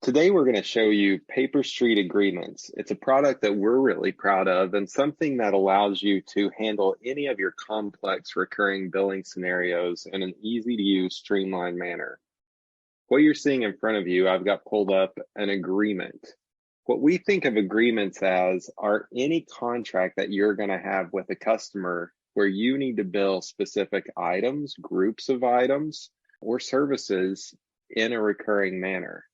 Today, we're going to show you Paper Street Agreements. It's a product that we're really proud of and something that allows you to handle any of your complex recurring billing scenarios in an easy-to-use, streamlined manner. What you're seeing in front of you, I've got pulled up an agreement. What we think of agreements as are any contract that you're going to have with a customer where you need to bill specific items, groups of items, or services in a recurring manner.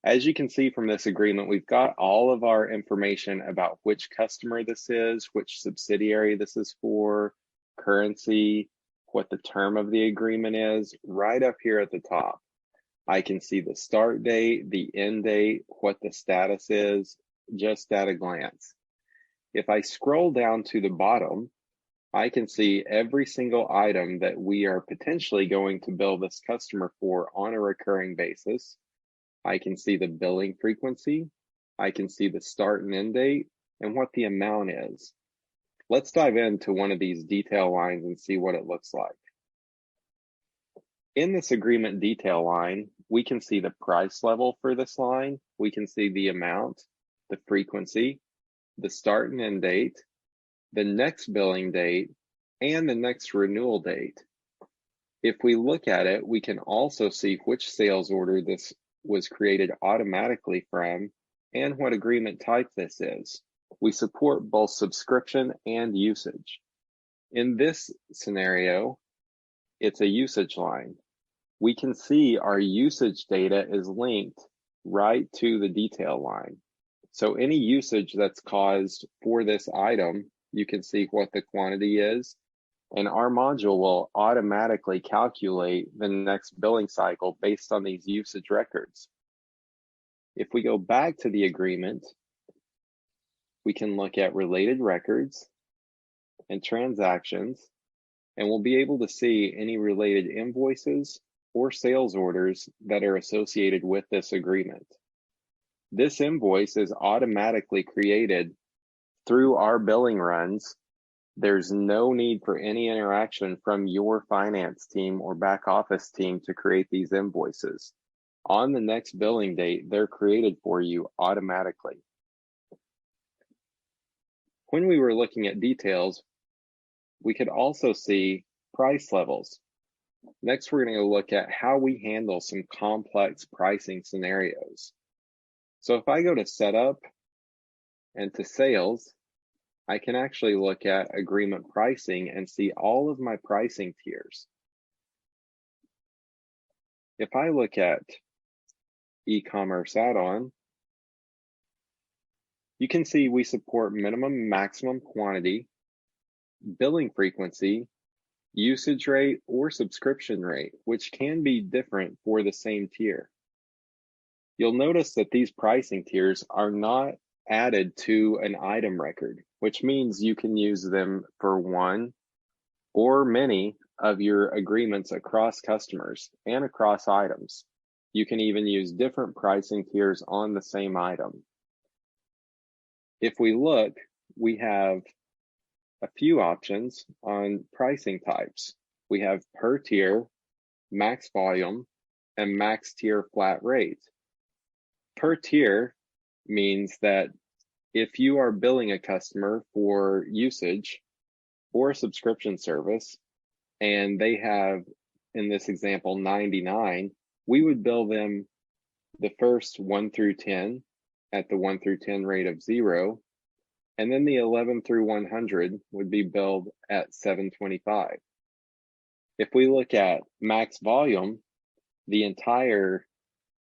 As you can see from this agreement, we've got all of our information about which customer this is, which subsidiary this is for, currency, what the term of the agreement is, right up here at the top. I can see the start date, the end date, what the status is, just at a glance. If I scroll down to the bottom, I can see every single item that we are potentially going to bill this customer for on a recurring basis. I can see the billing frequency, I can see the start and end date, and what the amount is. Let's dive into one of these detail lines and see what it looks like. In this agreement detail line, we can see the price level for this line, we can see the amount, the frequency, the start and end date, the next billing date, and the next renewal date. If we look at it, we can also see which sales order this was created automatically from and what agreement type this is. We support both subscription and usage. In this scenario, it's a usage line. We can see our usage data is linked right to the detail line. So any usage that's caused for this item, you can see what the quantity is, and our module will automatically calculate the next billing cycle based on these usage records. If we go back to the agreement, we can look at related records and transactions, and we'll be able to see any related invoices or sales orders that are associated with this agreement. This invoice is automatically created through our billing runs. There's no need for any interaction from your finance team or back office team to create these invoices. On the next billing date, they're created for you automatically. When we were looking at details, we could also see price levels. Next, we're going to look at how we handle some complex pricing scenarios. So if I go to Setup and to Sales, I can actually look at agreement pricing and see all of my pricing tiers. If I look at e-commerce add-on, you can see we support minimum and maximum quantity, billing frequency, usage rate, or subscription rate, which can be different for the same tier. You'll notice that these pricing tiers are not added to an item record, which means you can use them for one or many of your agreements across customers and across items. You can even use different pricing tiers on the same item. If we look, we have a few options on pricing types. We have per tier, max volume, and max tier flat rate. Per tier means that if you are billing a customer for usage or a subscription service, and they have, in this example, 99, we would bill them the first 1 through 10 at the 1 through 10 rate of 0, and then the 11 through 100 would be billed at 725. If we look at max volume, the entire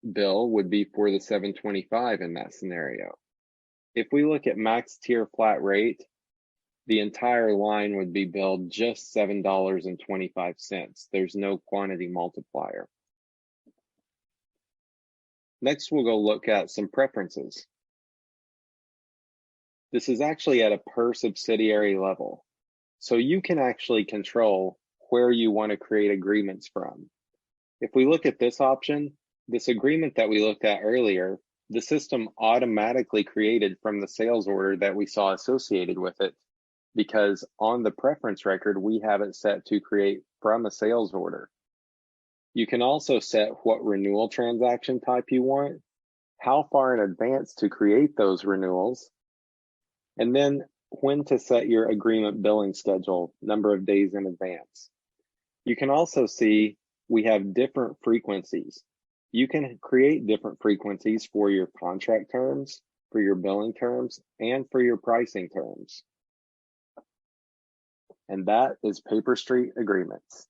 bill would be for the 725 in that scenario. If we look at max tier flat rate, the entire line would be billed just $7.25. There's no quantity multiplier. Next, we'll go look at some preferences. This is actually at a per subsidiary level. So you can actually control where you want to create agreements from. If we look at this option, this agreement that we looked at earlier, the system automatically created from the sales order that we saw associated with it, because on the preference record, we have it set to create from a sales order. You can also set what renewal transaction type you want. how far in advance to create those renewals, and then when to set your agreement billing schedule, number of days in advance. You can also see we have different frequencies. You can create different frequencies for your contract terms, for your billing terms, and for your pricing terms. And that is Paper Street Agreements.